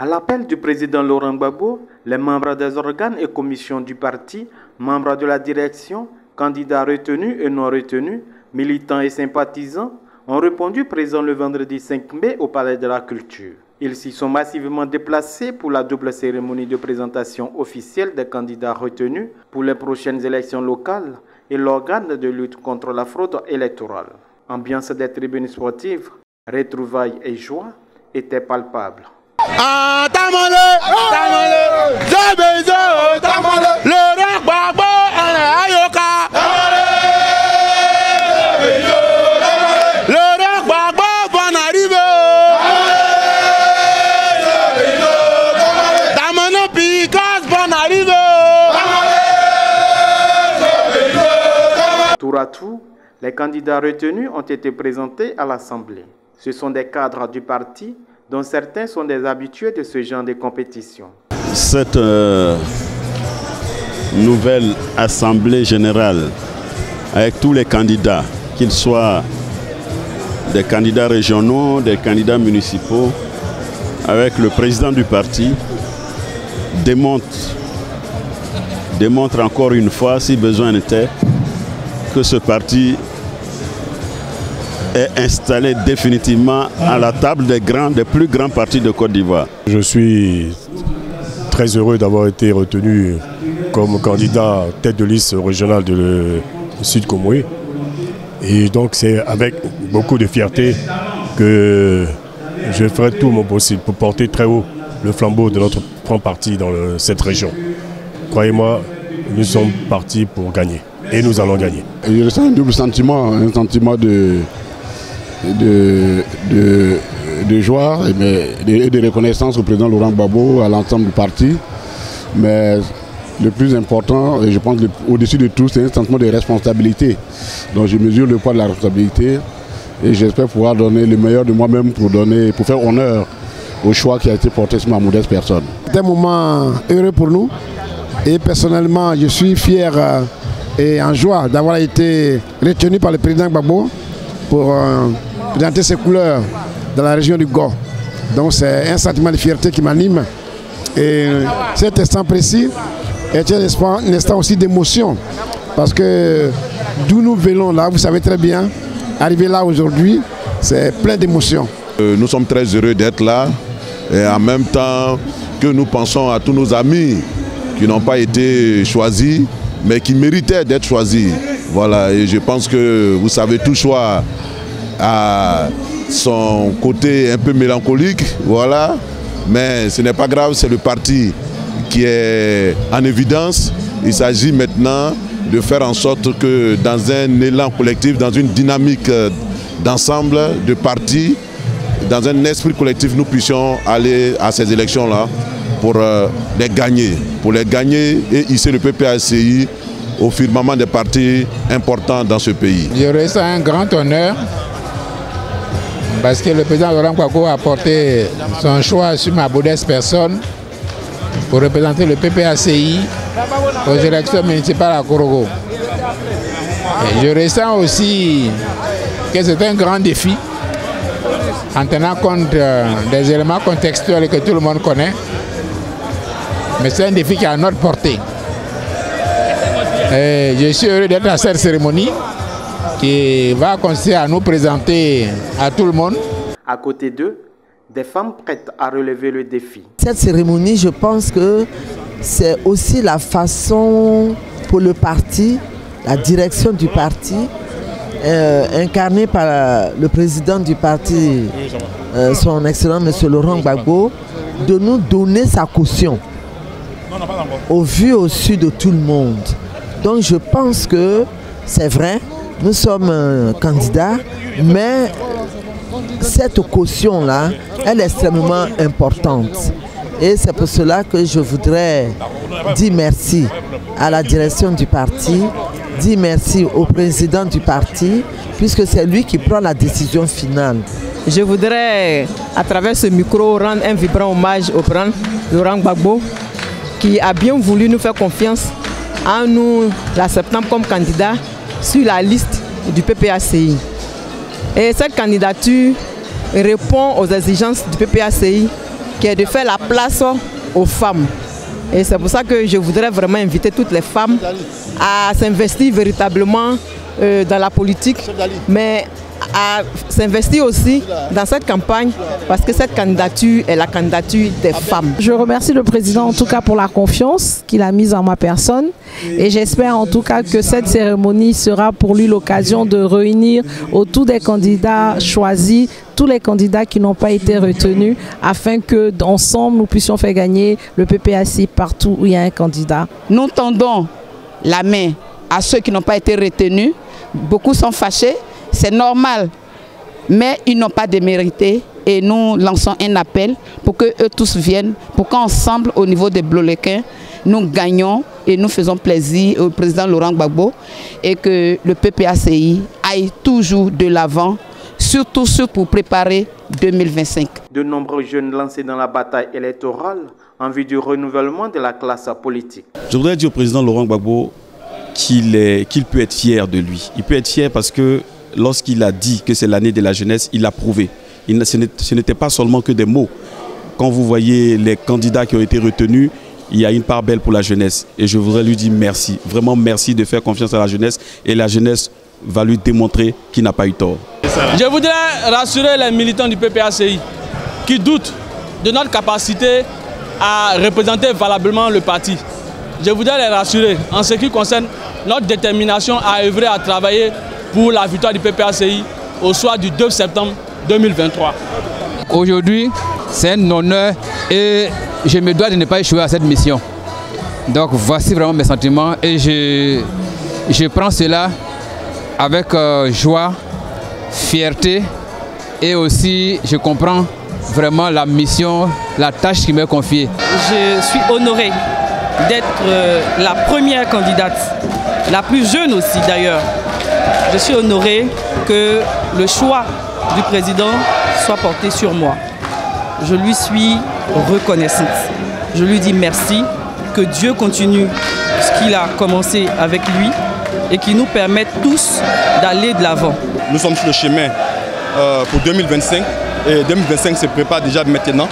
l'appel du président Laurent Gbagbo, les membres des organes et commissions du parti, membres de la direction, candidats retenus et non retenus, militants et sympathisants, ont répondu présents le vendredi 5 mai au Palais de la Culture. Ils s'y sont massivement déplacés pour la double cérémonie de présentation officielle des candidats retenus pour les prochaines élections locales et l'organe de lutte contre la fraude électorale. Ambiance des tribunes sportives, retrouvailles et joie étaient palpables. Tour à tour, les candidats retenus ont été présentés à l'Assemblée. Ce sont des cadres du parti, dont certains sont des habitués de ce genre de compétition. Cette nouvelle Assemblée générale, avec tous les candidats, qu'ils soient des candidats régionaux, des candidats municipaux, avec le président du parti, démontre encore une fois, si besoin était, que ce parti est installé définitivement à la table des plus grands partis de Côte d'Ivoire. Je suis très heureux d'avoir été retenu comme candidat tête de liste régionale de Sud Comoé. Et donc c'est avec beaucoup de fierté que je ferai tout mon possible pour porter très haut le flambeau de notre grand parti dans cette région. Croyez-moi, nous sommes partis pour gagner et nous allons gagner. Je ressens un double sentiment, un sentiment de joie et de reconnaissance au président Laurent Gbagbo, à l'ensemble du parti. Mais le plus important, et je pense au-dessus de tout, c'est un sentiment de responsabilité. Donc je mesure le poids de la responsabilité et j'espère pouvoir donner le meilleur de moi-même pour faire honneur au choix qui a été porté sur ma modeste personne. C'est un moment heureux pour nous et personnellement je suis fier et en joie d'avoir été retenu par le président Gbagbo pour présenter ses couleurs dans la région du Go. Donc c'est un sentiment de fierté qui m'anime. Et cet instant précis est un instant aussi d'émotion. Parce que d'où nous venons là, vous savez très bien, arriver là aujourd'hui, c'est plein d'émotions. Nous sommes très heureux d'être là. Et en même temps que nous pensons à tous nos amis qui n'ont pas été choisis, mais qui méritaient d'être choisis. Voilà, et je pense que vous savez, tout choix a son côté un peu mélancolique, voilà, mais ce n'est pas grave, c'est le parti qui est en évidence. Il s'agit maintenant de faire en sorte que dans un élan collectif, dans une dynamique d'ensemble, de parti, dans un esprit collectif, nous puissions aller à ces élections-là pour les gagner et hisser le PPACI au firmament des partis importants dans ce pays. Je ressens un grand honneur parce que le président Laurent Gbagbo a porté son choix sur ma modeste personne pour représenter le PPACI aux élections municipales à Korogo. Et je ressens aussi que c'est un grand défi en tenant compte des éléments contextuels que tout le monde connaît. Mais c'est un défi qui est à notre portée. Et je suis heureux d'être à cette cérémonie qui va consister à nous présenter à tout le monde. À côté d'eux, des femmes prêtes à relever le défi. Cette cérémonie, je pense que c'est aussi la façon pour le parti, la direction du parti, incarnée par le président du parti, son excellent M. Laurent Gbagbo, de nous donner sa caution au vu au su de tout le monde. Donc je pense que c'est vrai, nous sommes candidats, mais cette caution-là, elle est extrêmement importante. Et c'est pour cela que je voudrais dire merci à la direction du parti, dire merci au président du parti, puisque c'est lui qui prend la décision finale. Je voudrais, à travers ce micro, rendre un vibrant hommage au président Laurent Gbagbo, qui a bien voulu nous faire confiance en nous l'acceptant comme candidat sur la liste du PPACI. Et cette candidature répond aux exigences du PPACI qui est de faire la place aux femmes. Et c'est pour ça que je voudrais vraiment inviter toutes les femmes à s'investir véritablement dans la politique, mais à s'investir aussi dans cette campagne parce que cette candidature est la candidature des femmes. Je remercie le président en tout cas pour la confiance qu'il a mise en ma personne et j'espère en tout cas que cette cérémonie sera pour lui l'occasion de réunir autour des candidats choisis tous les candidats qui n'ont pas été retenus afin que ensemble nous puissions faire gagner le PPACI partout où il y a un candidat. Nous tendons la main à ceux qui n'ont pas été retenus. Beaucoup sont fâchés. C'est normal, mais ils n'ont pas démérité et nous lançons un appel pour que eux tous viennent, pour qu'ensemble au niveau des Bloléquins, nous gagnons et nous faisons plaisir au président Laurent Gbagbo et que le PPACI aille toujours de l'avant, surtout pour préparer 2025. De nombreux jeunes lancés dans la bataille électorale en vue du renouvellement de la classe politique. Je voudrais dire au président Laurent Gbagbo qu'il peut être fier de lui. Il peut être fier parce que lorsqu'il a dit que c'est l'année de la jeunesse, il l'a prouvé. Ce n'était pas seulement que des mots. Quand vous voyez les candidats qui ont été retenus, il y a une part belle pour la jeunesse. Et je voudrais lui dire merci. Vraiment merci de faire confiance à la jeunesse. Et la jeunesse va lui démontrer qu'il n'a pas eu tort. Je voudrais rassurer les militants du PPACI qui doutent de notre capacité à représenter valablement le parti. Je voudrais les rassurer en ce qui concerne notre détermination à œuvrer, à travailler pour la victoire du PPACI au soir du 2 septembre 2023. Aujourd'hui, c'est un honneur et je me dois de ne pas échouer à cette mission. Donc voici vraiment mes sentiments et je prends cela avec joie, fierté et aussi je comprends vraiment la mission, la tâche qui m'est confiée. Je suis honoré d'être la première candidate, la plus jeune aussi d'ailleurs. Je suis honoré que le choix du président soit porté sur moi. Je lui suis reconnaissante. Je lui dis merci, que Dieu continue ce qu'il a commencé avec lui et qu'il nous permette tous d'aller de l'avant. Nous sommes sur le chemin pour 2025 et 2025 se prépare déjà maintenant.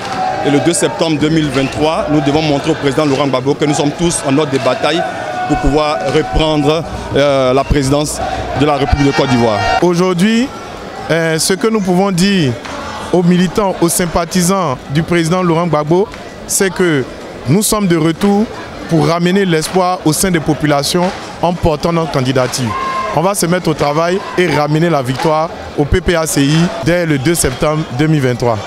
Et le 2 septembre 2023, nous devons montrer au président Laurent Gbagbo que nous sommes tous en ordre de bataille pour pouvoir reprendre la présidence de la République de Côte d'Ivoire. Aujourd'hui, ce que nous pouvons dire aux militants, aux sympathisants du président Laurent Gbagbo, c'est que nous sommes de retour pour ramener l'espoir au sein des populations en portant notre candidature. On va se mettre au travail et ramener la victoire au PPACI dès le 2 septembre 2023.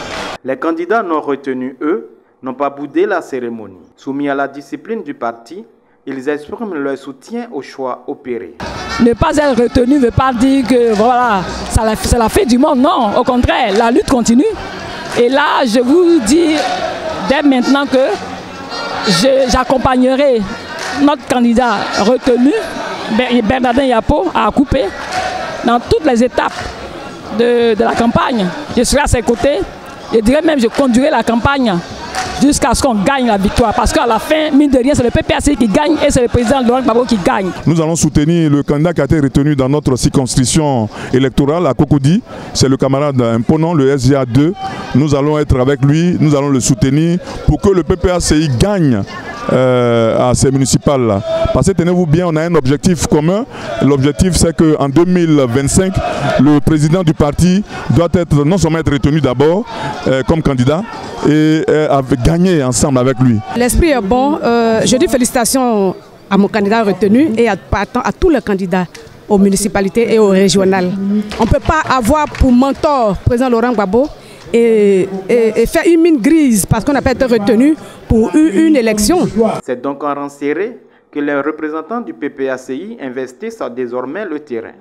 Les candidats non retenus, eux, n'ont pas boudé la cérémonie. Soumis à la discipline du parti, ils expriment leur soutien au choix opéré. Ne pas être retenu ne veut pas dire que voilà, c'est la fin du monde. Non, au contraire, la lutte continue. Et là, je vous dis dès maintenant que j'accompagnerai notre candidat retenu, Bernardin Yapo, à couper dans toutes les étapes de la campagne. Je serai à ses côtés. Je dirais même que je conduirai la campagne jusqu'à ce qu'on gagne la victoire. Parce qu'à la fin, mine de rien, c'est le PPACI qui gagne et c'est le président Laurent Gbagbo qui gagne. Nous allons soutenir le candidat qui a été retenu dans notre circonscription électorale à Cocody. C'est le camarade Imponon, le SGA 2. Nous allons être avec lui, nous allons le soutenir pour que le PPACI gagne à ces municipales-là. Parce que tenez-vous bien, on a un objectif commun. L'objectif, c'est qu'en 2025, le président du parti doit être non seulement être retenu d'abord comme candidat et gagner ensemble avec lui. L'esprit est bon. Je dis félicitations à mon candidat retenu et à tous les candidats aux municipalités et aux régionales. On ne peut pas avoir pour mentor le président Laurent Gbagbo et faire une mine grise parce qu'on n'a pas été retenu pour une élection. C'est donc en rang serré que les représentants du PPACI investissent désormais le terrain.